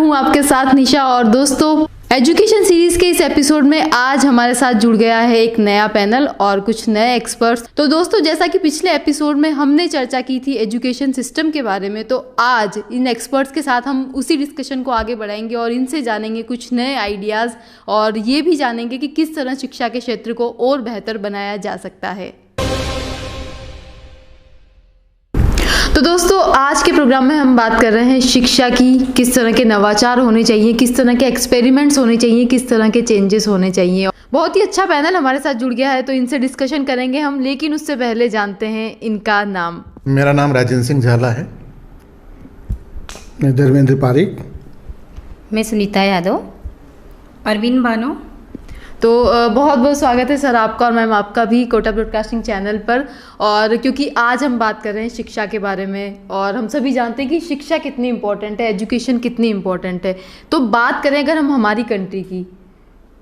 हूँ आपके साथ निशा। और दोस्तों, एजुकेशन सीरीज के इस एपिसोड में आज हमारे साथ जुड़ गया है एक नया पैनल और कुछ नए एक्सपर्ट्स। तो दोस्तों, जैसा कि पिछले एपिसोड में हमने चर्चा की थी एजुकेशन सिस्टम के बारे में, तो आज इन एक्सपर्ट्स के साथ हम उसी डिस्कशन को आगे बढ़ाएंगे और इनसे जानेंगे कुछ नए आइडियाज़ और ये भी जानेंगे कि किस तरह शिक्षा के क्षेत्र को और बेहतर बनाया जा सकता है। तो दोस्तों, आज के प्रोग्राम में हम बात कर रहे हैं शिक्षा की, किस तरह के नवाचार होने चाहिए, किस तरह के एक्सपेरिमेंट्स होने चाहिए, किस तरह के चेंजेस होने चाहिए। बहुत ही अच्छा पैनल हमारे साथ जुड़ गया है, तो इनसे डिस्कशन करेंगे हम, लेकिन उससे पहले जानते हैं इनका नाम। मेरा नाम राजेंद्र सिंह झाला है। मैं धर्मेंद्र पारिक। मैं सुनीता यादव। अरविंद बानो। तो बहुत बहुत स्वागत है सर आपका और मैम आपका भी कोटा ब्रॉडकास्टिंग चैनल पर। और क्योंकि आज हम बात कर रहे हैं शिक्षा के बारे में और हम सभी जानते हैं कि शिक्षा कितनी इंपॉर्टेंट है, एजुकेशन कितनी इंपॉर्टेंट है। तो बात करें अगर हम हमारी कंट्री की,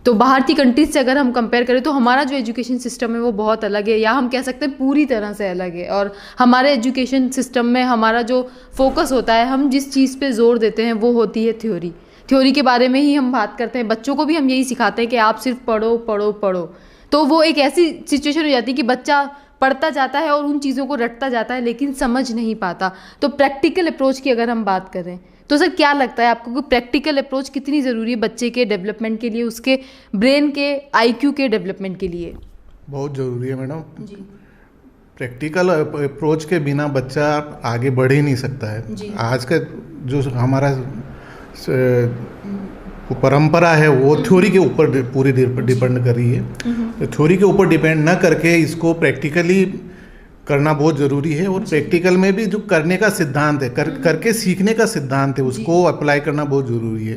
तो बाहर की कंट्रीज से अगर हम कंपेयर करें तो हमारा जो एजुकेशन सिस्टम है वो बहुत अलग है, या हम कह सकते हैं पूरी तरह से अलग है। और हमारे एजुकेशन सिस्टम में हमारा जो फोकस होता है, हम जिस चीज़ पे जोर देते हैं वो होती है थ्योरी के बारे में ही हम बात करते हैं। बच्चों को भी हम यही सिखाते हैं कि आप सिर्फ पढ़ो पढ़ो पढ़ो। तो वो एक ऐसी सिचुएशन हो जाती है कि बच्चा पढ़ता जाता है और उन चीज़ों को रटता जाता है लेकिन समझ नहीं पाता। तो प्रैक्टिकल अप्रोच की अगर हम बात करें तो सर क्या लगता है आपको कि प्रैक्टिकल अप्रोच कितनी ज़रूरी है बच्चे के डेवलपमेंट के लिए, उसके ब्रेन के IQ के डेवलपमेंट के लिए? बहुत ज़रूरी है मैडम। प्रैक्टिकल अप्रोच के बिना बच्चा आगे बढ़ ही नहीं सकता है। आज का जो हमारा परंपरा है वो थ्योरी के ऊपर पूरी डिपेंड कर रही है। तो थ्योरी के ऊपर डिपेंड न करके इसको प्रैक्टिकली करना बहुत ज़रूरी है। और प्रैक्टिकल में भी जो करने का सिद्धांत है, करके सीखने का सिद्धांत है, उसको अप्लाई करना बहुत ज़रूरी है।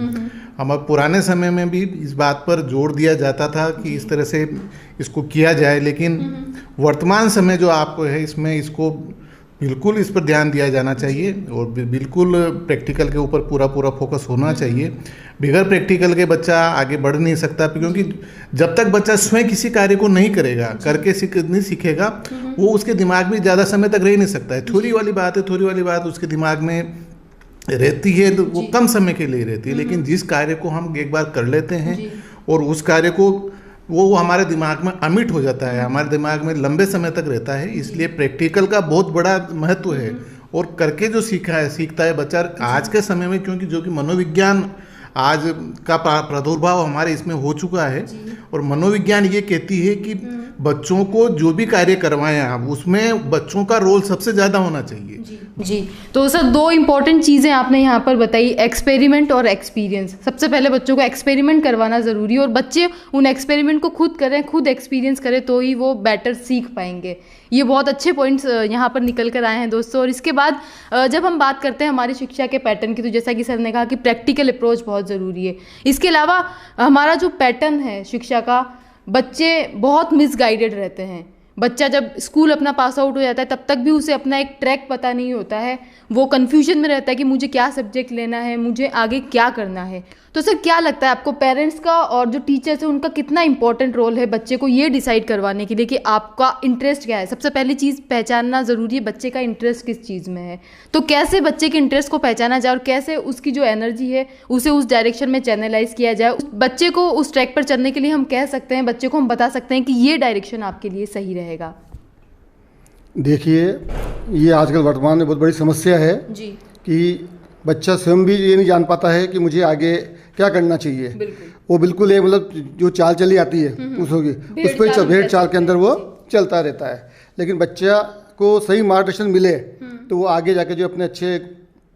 हमारे पुराने समय में भी इस बात पर जोर दिया जाता था कि इस तरह से इसको किया जाए, लेकिन वर्तमान समय जो आपको है इसमें इसको बिल्कुल इस पर ध्यान दिया जाना चाहिए और बिल्कुल प्रैक्टिकल के ऊपर पूरा फोकस होना चाहिए। बगैर प्रैक्टिकल के बच्चा आगे बढ़ नहीं सकता, क्योंकि जब तक बच्चा स्वयं किसी कार्य को नहीं करेगा, करके नहीं सीखेगा, वो उसके दिमाग में ज़्यादा समय तक रह नहीं सकता है। थ्योरी वाली बात उसके दिमाग में रहती है तो वो कम समय के लिए रहती है। लेकिन जिस कार्य को हम एक बार कर लेते हैं और उस कार्य को वो हमारे दिमाग में अमिट हो जाता है, हमारे दिमाग में लंबे समय तक रहता है। इसलिए प्रैक्टिकल का बहुत बड़ा महत्व है और करके जो सीखता है बच्चा आज के समय में, क्योंकि जो कि मनोविज्ञान आज का प्रादुर्भाव हमारे इसमें हो चुका है। और मनोविज्ञान ये कहती है कि बच्चों को जो भी कार्य करवाएं आप, उसमें बच्चों का रोल सबसे ज़्यादा होना चाहिए। जी, तो सर दो इम्पॉर्टेंट चीज़ें आपने यहाँ पर बताई, एक्सपेरिमेंट और एक्सपीरियंस। सबसे पहले बच्चों को एक्सपेरिमेंट करवाना ज़रूरी है और बच्चे उन एक्सपेरिमेंट को खुद करें, खुद एक्सपीरियंस करें, तो ही वो बेटर सीख पाएंगे। ये बहुत अच्छे पॉइंट्स यहाँ पर निकल कर आए हैं दोस्तों। और इसके बाद जब हम बात करते हैं हमारी शिक्षा के पैटर्न की, तो जैसा कि सर ने कहा कि प्रैक्टिकल अप्रोच बहुत ज़रूरी है। इसके अलावा हमारा जो पैटर्न है शिक्षा का, बच्चे बहुत मिसगाइडेड रहते हैं। बच्चा जब स्कूल अपना पास आउट हो जाता है तब तक भी उसे अपना एक ट्रैक पता नहीं होता है, वो कन्फ्यूजन में रहता है कि मुझे क्या सब्जेक्ट लेना है, मुझे आगे क्या करना है। तो सर क्या लगता है आपको, पेरेंट्स का और जो टीचर्स है उनका कितना इंपॉर्टेंट रोल है बच्चे को ये डिसाइड करवाने के लिए कि आपका इंटरेस्ट क्या है? सबसे पहली चीज़ पहचानना ज़रूरी है बच्चे का इंटरेस्ट किस चीज़ में है। तो कैसे बच्चे के इंटरेस्ट को पहचाना जाए और कैसे उसकी जो एनर्जी है उसे उस डायरेक्शन में चैनलाइज किया जाए? बच्चे को उस ट्रैक पर चलने के लिए हम कह सकते हैं, बच्चे को हम बता सकते हैं कि ये डायरेक्शन आपके लिए सही रहेगा। देखिए, ये आजकल वर्तमान में बहुत बड़ी समस्या है जी कि बच्चा स्वयं भी ये नहीं जान पाता है कि मुझे आगे क्या करना चाहिए। वो बिल्कुल ये मतलब जो चाल चली आती है उसकी उस पर भेड़ चाल के अंदर वो चलता रहता है। लेकिन बच्चा को सही मार्गदर्शन मिले तो वो आगे जाके जो अपने अच्छे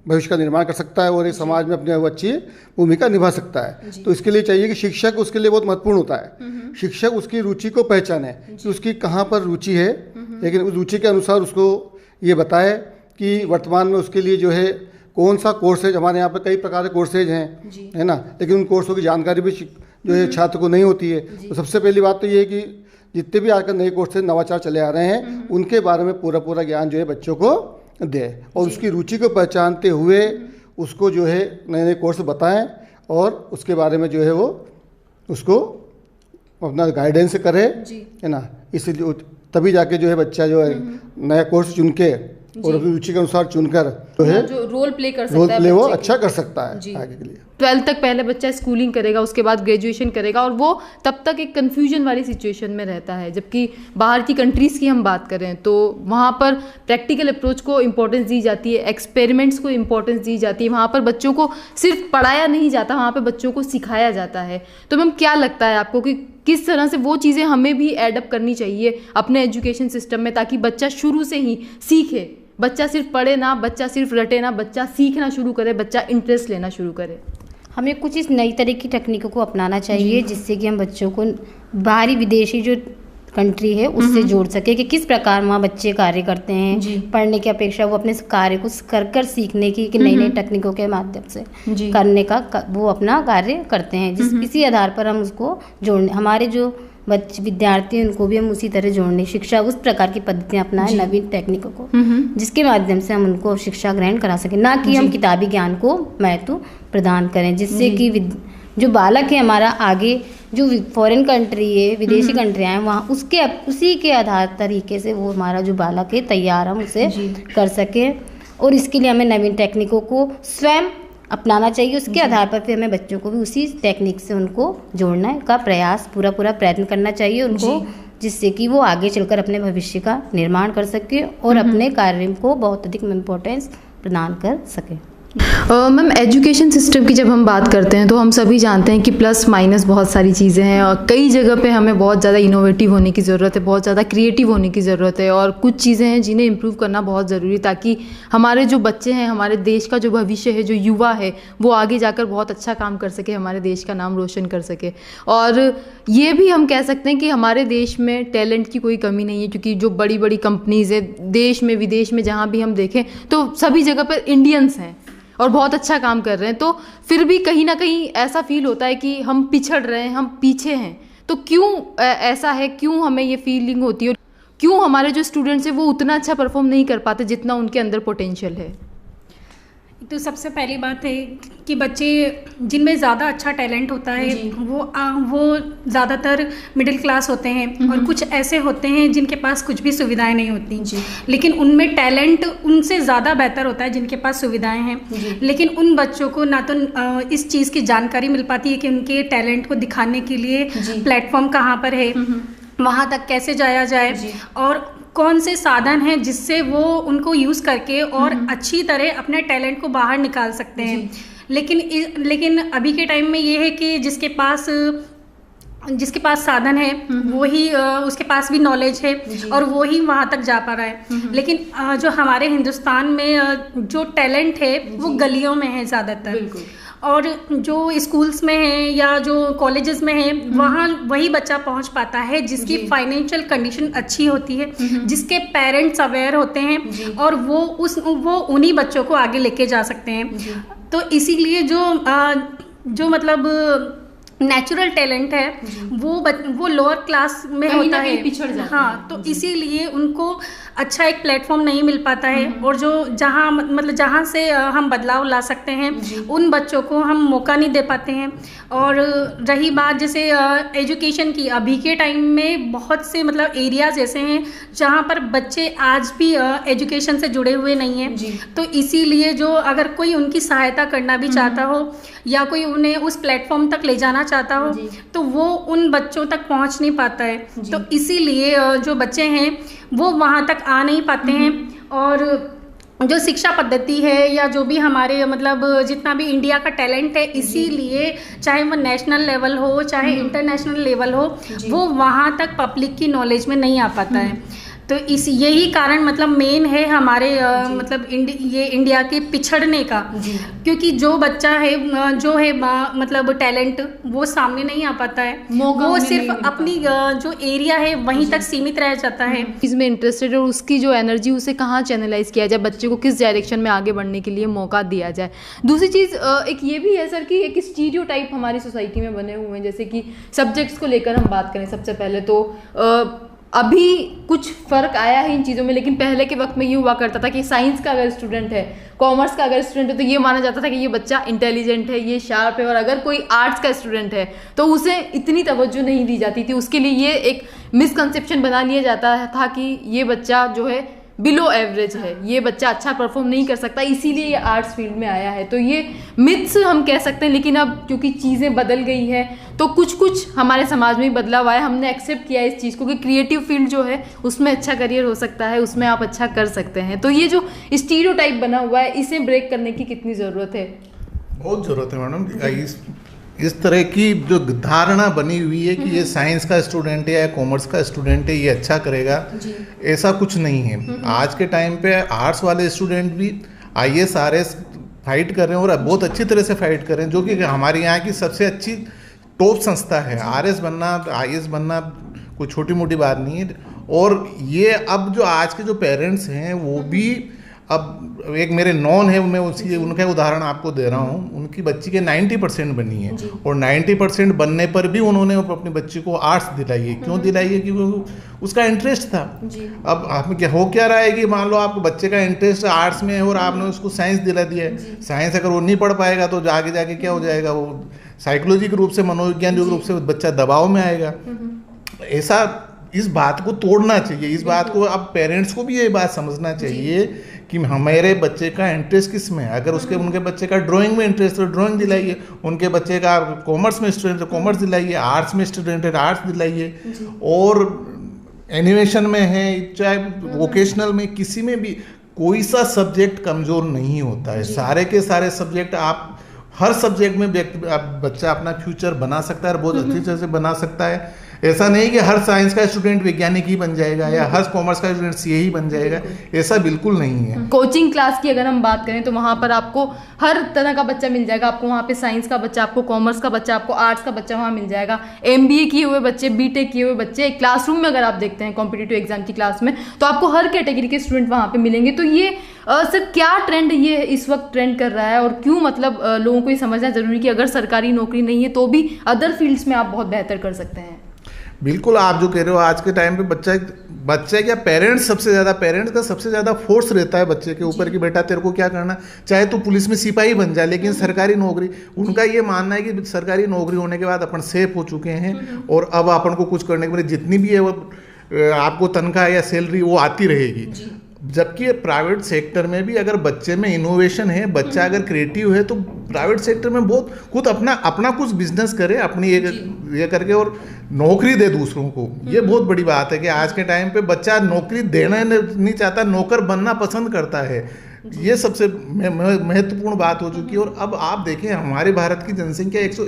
भविष्य का निर्माण कर सकता है और एक समाज में अपने वो अच्छी भूमिका निभा सकता है। तो इसके लिए चाहिए कि शिक्षक उसके लिए बहुत महत्वपूर्ण होता है। शिक्षक उसकी रुचि को पहचाने कि उसकी कहाँ पर रुचि है, लेकिन उस रुचि के अनुसार उसको ये बताए कि वर्तमान में उसके लिए जो है कौन सा कोर्सेज, हमारे यहाँ पर कई प्रकार के कोर्सेज हैं, है ना, लेकिन उन कोर्सों की जानकारी भी जो है छात्र को नहीं होती है। तो सबसे पहली बात तो ये है कि जितने भी आजकल नए कोर्सेज नवाचार चले आ रहे हैं उनके बारे में पूरा ज्ञान जो है बच्चों को दे और उसकी रुचि को पहचानते हुए उसको जो है नए कोर्स बताएं और उसके बारे में जो है वो उसको अपना गाइडेंस करे, है ना। इसलिए तभी जाके जो है बच्चा जो है नया कोर्स चुन के और अपनी रुचि के अनुसार चुनकर जो है जो रोल प्ले कर रोल सकता है प्ले वो बच्चे अच्छा कर सकता जी। है आगे के लिए। 12th तक पहले बच्चा स्कूलिंग करेगा, उसके बाद ग्रेजुएशन करेगा, और वो तब तक एक कन्फ्यूजन वाली सिचुएशन में रहता है। जबकि बाहर की कंट्रीज़ की हम बात करें तो वहाँ पर प्रैक्टिकल अप्रोच को इम्पोर्टेंस दी जाती है, एक्सपेरिमेंट्स को इम्पोर्टेंस दी जाती है। वहाँ पर बच्चों को सिर्फ पढ़ाया नहीं जाता, वहाँ पर बच्चों को सिखाया जाता है। तो मैम क्या लगता है आपको कि किस तरह से वो चीज़ें हमें भी एडअप करनी चाहिए अपने एजुकेशन सिस्टम में, ताकि बच्चा शुरू से ही सीखे, बच्चा सिर्फ पढ़े ना, बच्चा सिर्फ रटे ना, बच्चा सीखना शुरू करे, बच्चा इंटरेस्ट लेना शुरू करे? हमें कुछ इस नई तरह की तकनीकों को अपनाना चाहिए जिससे कि हम बच्चों को बाहरी विदेशी जो कंट्री है उससे जोड़ सके कि किस प्रकार वहाँ बच्चे कार्य करते हैं। पढ़ने की अपेक्षा वो अपने कार्य को कर सीखने की कि नई नई तकनीकों के माध्यम से करने का वो अपना कार्य करते हैं। इसी आधार पर हम उसको जोड़ने, हमारे जो बच्चे विद्यार्थी हैं उनको भी हम उसी तरह जोड़ने, शिक्षा उस प्रकार की पद्धतियाँ अपनाएं, नवीन तकनीकों को, जिसके माध्यम से हम उनको शिक्षा ग्रहण करा सकें, ना कि हम किताबी ज्ञान को महत्व प्रदान करें, जिससे कि जो बालक है हमारा आगे जो फॉरेन कंट्री है, विदेशी कंट्रियाँ हैं, वहाँ उसी के आधार तरीके से वो हमारा जो बालक है तैयार हम उसे कर सकें। और इसके लिए हमें नवीन तकनीकों को स्वयं अपनाना चाहिए, उसके आधार पर फिर हमें बच्चों को भी उसी टेक्निक से उनको जोड़ने का प्रयास पूरा प्रयत्न करना चाहिए उनको, जिससे कि वो आगे चलकर अपने भविष्य का निर्माण कर सके और अपने कार्य को बहुत अधिक इम्पोर्टेंस प्रदान कर सके। मैम एजुकेशन सिस्टम की जब हम बात करते हैं तो हम सभी जानते हैं कि प्लस माइनस बहुत सारी चीज़ें हैं, और कई जगह पे हमें बहुत ज़्यादा इनोवेटिव होने की ज़रूरत है, बहुत ज़्यादा क्रिएटिव होने की ज़रूरत है, और कुछ चीज़ें हैं जिन्हें इम्प्रूव करना बहुत ज़रूरी है, ताकि हमारे जो बच्चे हैं, हमारे देश का जो भविष्य है, जो युवा है, वो आगे जाकर बहुत अच्छा काम कर सके, हमारे देश का नाम रोशन कर सके। और ये भी हम कह सकते हैं कि हमारे देश में टैलेंट की कोई कमी नहीं है, क्योंकि जो बड़ी बड़ी कंपनीज़ है देश में विदेश में जहाँ भी हम देखें तो सभी जगह पर इंडियंस हैं और बहुत अच्छा काम कर रहे हैं। तो फिर भी कहीं ना कहीं ऐसा फील होता है कि हम पिछड़ रहे हैं, हम पीछे हैं। तो क्यों ऐसा है, क्यों हमें ये फीलिंग होती है, क्यों हमारे जो स्टूडेंट्स हैं वो उतना अच्छा परफॉर्म नहीं कर पाते जितना उनके अंदर पोटेंशियल है? तो सबसे पहली बात है कि बच्चे जिनमें ज़्यादा अच्छा टैलेंट होता है वो ज़्यादातर मिडिल क्लास होते हैं, और कुछ ऐसे होते हैं जिनके पास कुछ भी सुविधाएं नहीं होती, लेकिन उनमें टैलेंट उनसे ज़्यादा बेहतर होता है जिनके पास सुविधाएं हैं। लेकिन उन बच्चों को ना तो इस चीज़ की जानकारी मिल पाती है कि उनके टैलेंट को दिखाने के लिए प्लेटफॉर्म कहाँ पर है, वहाँ तक कैसे जाया जाए, और कौन से साधन हैं जिससे वो उनको यूज़ करके और अच्छी तरह अपने टैलेंट को बाहर निकाल सकते हैं। लेकिन अभी के टाइम में ये है कि जिसके पास साधन है वही उसके पास भी नॉलेज है और वो ही वहाँ तक जा पा रहा है। लेकिन जो हमारे हिंदुस्तान में जो टैलेंट है वो गलियों में है ज़्यादातर, और जो स्कूल्स में है या जो कॉलेजेस में है वहाँ वही बच्चा पहुँच पाता है जिसकी फाइनेंशियल कंडीशन अच्छी होती है, जिसके पेरेंट्स अवेयर होते हैं, और वो उन्हीं बच्चों को आगे लेके जा सकते हैं। तो इसीलिए जो मतलब नेचुरल टैलेंट है वो लोअर क्लास में होता है, पिछड़ जाता है। हाँ, तो इसीलिए उनको अच्छा एक प्लेटफॉर्म नहीं मिल पाता है, और जो जहाँ से हम बदलाव ला सकते हैं उन बच्चों को हम मौका नहीं दे पाते हैं। और रही बात जैसे एजुकेशन की, अभी के टाइम में बहुत से मतलब एरियाज ऐसे हैं जहाँ पर बच्चे आज भी एजुकेशन से जुड़े हुए नहीं हैं। तो इसीलिए जो अगर कोई उनकी सहायता करना भी चाहता हो या कोई उन्हें उस प्लेटफॉर्म तक ले जाना चाहता हो तो वो उन बच्चों तक पहुँच नहीं पाता है। तो इसीलिए जो बच्चे हैं वो वहाँ तक आ नहीं पाते हैं। और जो शिक्षा पद्धति है या जो भी हमारे मतलब जितना भी इंडिया का टैलेंट है, इसीलिए चाहे वो नेशनल लेवल हो चाहे इंटरनेशनल लेवल हो, वो वहाँ तक पब्लिक की नॉलेज में नहीं आ पाता है। तो यही कारण मतलब मेन है हमारे मतलब ये इंडिया के पिछड़ने का, क्योंकि जो बच्चा है जो है मतलब टैलेंट वो सामने नहीं आ पाता है, वो सिर्फ अपनी जो एरिया है वहीं तक सीमित रह जाता है। इसमें इंटरेस्टेड है और उसकी जो एनर्जी उसे कहाँ चैनलाइज किया जाए, बच्चे को किस डायरेक्शन में आगे बढ़ने के लिए मौका दिया जाए। दूसरी चीज़ एक ये भी है सर कि एक स्टीरियोटाइप हमारी सोसाइटी में बने हुए हैं, जैसे कि सब्जेक्ट्स को लेकर हम बात करें सबसे पहले तो अभी कुछ फ़र्क आया है इन चीज़ों में, लेकिन पहले के वक्त में ये हुआ करता था कि साइंस का अगर स्टूडेंट है, कॉमर्स का अगर स्टूडेंट है तो ये माना जाता था कि ये बच्चा इंटेलिजेंट है, ये शार्प है, और अगर कोई आर्ट्स का स्टूडेंट है तो उसे इतनी तवज्जो नहीं दी जाती थी। उसके लिए ये एक मिसकंसेप्शन बना लिया जाता था कि ये बच्चा जो है बिलो एवरेज है, ये बच्चा अच्छा परफॉर्म नहीं कर सकता, इसीलिए ये आर्ट्स फील्ड में आया है। तो ये मिथ्स हम कह सकते हैं, लेकिन अब क्योंकि चीज़ें बदल गई है तो कुछ हमारे समाज में बदलाव आया, हमने एक्सेप्ट किया इस चीज़ को कि क्रिएटिव फील्ड जो है उसमें अच्छा करियर हो सकता है, उसमें आप अच्छा कर सकते हैं। तो ये जो स्टीरियोटाइप बना हुआ है इसे ब्रेक करने की कितनी ज़रूरत है? बहुत ज़रूरत है मैडम। इस तरह की जो धारणा बनी हुई है कि ये साइंस का स्टूडेंट है या कॉमर्स का स्टूडेंट है ये अच्छा करेगा, ऐसा कुछ नहीं है। आज के टाइम पे आर्ट्स वाले स्टूडेंट भी IAS RS फाइट कर रहे हैं और बहुत अच्छी तरह से फाइट कर रहे हैं, जो कि हमारे यहाँ की सबसे अच्छी टॉप संस्था है। RS बनना, IAS बनना कोई छोटी मोटी बात नहीं है। और ये अब जो आज के जो पेरेंट्स हैं वो भी, अब एक मेरे नॉन है, मैं उनका उदाहरण आपको दे रहा हूँ। उनकी बच्ची के 90% बनी है और 90% बनने पर भी उन्होंने अपनी बच्ची को आर्ट्स दिलाई है। क्यों दिलाई है? क्योंकि उसका इंटरेस्ट था। अब आप क्या हो क्या रहा है कि मान लो आपके बच्चे का इंटरेस्ट आर्ट्स में है और आपने उसको साइंस दिला दिया है। साइंस अगर वो नहीं पढ़ पाएगा तो आगे जाके क्या हो जाएगा, वो साइकोलॉजिकल रूप से, मनोवैज्ञानिक रूप से बच्चा दबाव में आएगा। ऐसा, इस बात को तोड़ना चाहिए। इस बात को अब पेरेंट्स को भी ये बात समझना चाहिए कि हमारे बच्चे का इंटरेस्ट किस में है। अगर उनके बच्चे का ड्राइंग में इंटरेस्ट है तो ड्राइंग दिलाइए, उनके बच्चे का कॉमर्स में स्टूडेंट है कॉमर्स दिलाइए, आर्ट्स में स्टूडेंट है आर्ट्स दिलाइए, और एनिमेशन में है चाहे वोकेशनल में, किसी में भी कोई सा सब्जेक्ट कमज़ोर नहीं होता है। सारे के सारे सब्जेक्ट, आप हर सब्जेक्ट में बच्चा अपना फ्यूचर बना सकता है और बहुत अच्छी तरह से बना सकता है। ऐसा नहीं कि हर साइंस का स्टूडेंट वैज्ञानिक ही बन जाएगा या हर कॉमर्स का स्टूडेंट CA ही बन जाएगा, ऐसा बिल्कुल नहीं है। कोचिंग क्लास की अगर हम बात करें तो वहाँ पर आपको हर तरह का बच्चा मिल जाएगा। आपको वहाँ पे साइंस का बच्चा, आपको कॉमर्स का बच्चा, आपको आर्ट्स का बच्चा वहाँ मिल जाएगा। MBA किए हुए बच्चे, BTech किए हुए बच्चे, क्लासरूम में अगर आप देखते हैं कॉम्पिटिटिव एग्जाम की क्लास में तो आपको हर कैटेगरी के स्टूडेंट वहाँ पे मिलेंगे। तो ये सर क्या ट्रेंड ये इस वक्त ट्रेंड कर रहा है और क्यों, मतलब लोगों को ये समझना जरूरी कि अगर सरकारी नौकरी नहीं है तो भी अदर फील्ड्स में आप बहुत बेहतर कर सकते हैं? बिल्कुल, आप जो कह रहे हो, आज के टाइम पे बच्चा क्या, पेरेंट्स का सबसे ज़्यादा फोर्स रहता है बच्चे के ऊपर कि बेटा तेरे को क्या करना, चाहे तो पुलिस में सिपाही बन जाए, लेकिन सरकारी नौकरी, उनका ये मानना है कि सरकारी नौकरी होने के बाद अपन सेफ हो चुके हैं और अब अपन को कुछ करने के बाद जितनी भी है वो आपको तनख्वाह या सैलरी वो आती रहेगी। जबकि प्राइवेट सेक्टर में भी अगर बच्चे में इनोवेशन है, बच्चा अगर क्रिएटिव है, तो प्राइवेट सेक्टर में बहुत खुद अपना कुछ बिजनेस करे, अपनी ये करके और नौकरी दे दूसरों को। ये बहुत बड़ी बात है कि आज के टाइम पे बच्चा नौकरी देना नहीं चाहता, नौकर बनना पसंद करता है। ये सबसे महत्वपूर्ण बात हो चुकी है। और अब आप देखें, हमारे भारत की जनसंख्या 1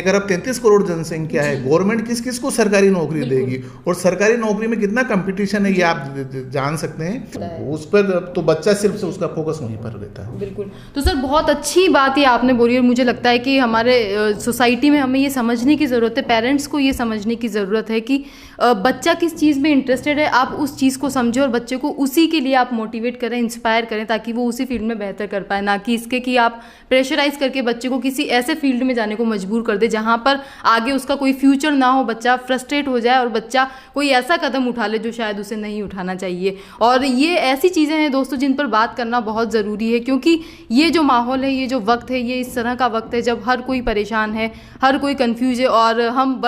अरब 33 करोड़ जनसंख्या है। गवर्नमेंट किस को सरकारी नौकरी देगी, और सरकारी नौकरी में कितना कंपटीशन है ये आप जान सकते हैं। उस पर तो बच्चा सिर्फ से उसका फोकस वहीं पर रहता है। बिल्कुल। तो सर बहुत अच्छी बात ये आपने बोली और मुझे लगता है कि हमारे सोसाइटी में हमें ये समझने की ज़रूरत है, पेरेंट्स को ये समझने की ज़रूरत है कि बच्चा किस चीज़ में इंटरेस्टेड है, आप उस चीज़ को समझें और बच्चे को उसी के लिए आप मोटिवेट करें, इंस्पायर करें, ताकि वो उसी फील्ड में बेहतर कर पाए। ना कि इसके कि आप प्रेशराइज करके बच्चे को किसी ऐसे फील्ड में जाने को मजबूर कर दे जहाँ पर आगे उसका कोई फ्यूचर ना हो, बच्चा फ्रस्ट्रेट हो जाए और बच्चा कोई ऐसा कदम उठा ले जो शायद उसे नहीं उठाना चाहिए। और ये ऐसी चीज़ें हैं दोस्तों जिन पर बात करना बहुत ज़रूरी है, क्योंकि ये जो माहौल है, ये जो वक्त है, ये इस तरह का वक्त है जब हर कोई परेशान है, हर कोई कंफ्यूज है। और हम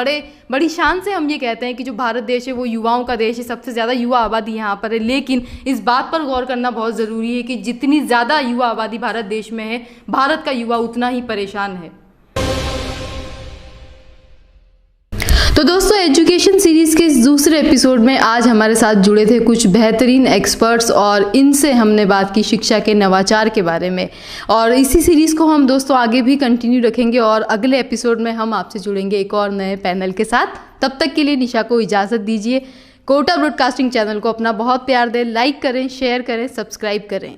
बड़ी शान से हम ये कहते हैं कि जो भारत देश है वो युवाओं का देश है, सबसे ज़्यादा युवा आबादी यहाँ पर है। लेकिन इस बात पर गौर करना बहुत ज़रूरी है कि जितनी ज़्यादा युवा आबादी भारत देश में है, भारत का युवा उतना ही परेशान है। तो दोस्तों, एजुकेशन सीरीज़ के इस दूसरे एपिसोड में आज हमारे साथ जुड़े थे कुछ बेहतरीन एक्सपर्ट्स और इनसे हमने बात की शिक्षा के नवाचार के बारे में। और इसी सीरीज़ को हम दोस्तों आगे भी कंटिन्यू रखेंगे और अगले एपिसोड में हम आपसे जुड़ेंगे एक और नए पैनल के साथ। तब तक के लिए निशा को इजाज़त दीजिए। कोटा ब्रॉडकास्टिंग चैनल को अपना बहुत प्यार दें, लाइक करें, शेयर करें, सब्सक्राइब करें।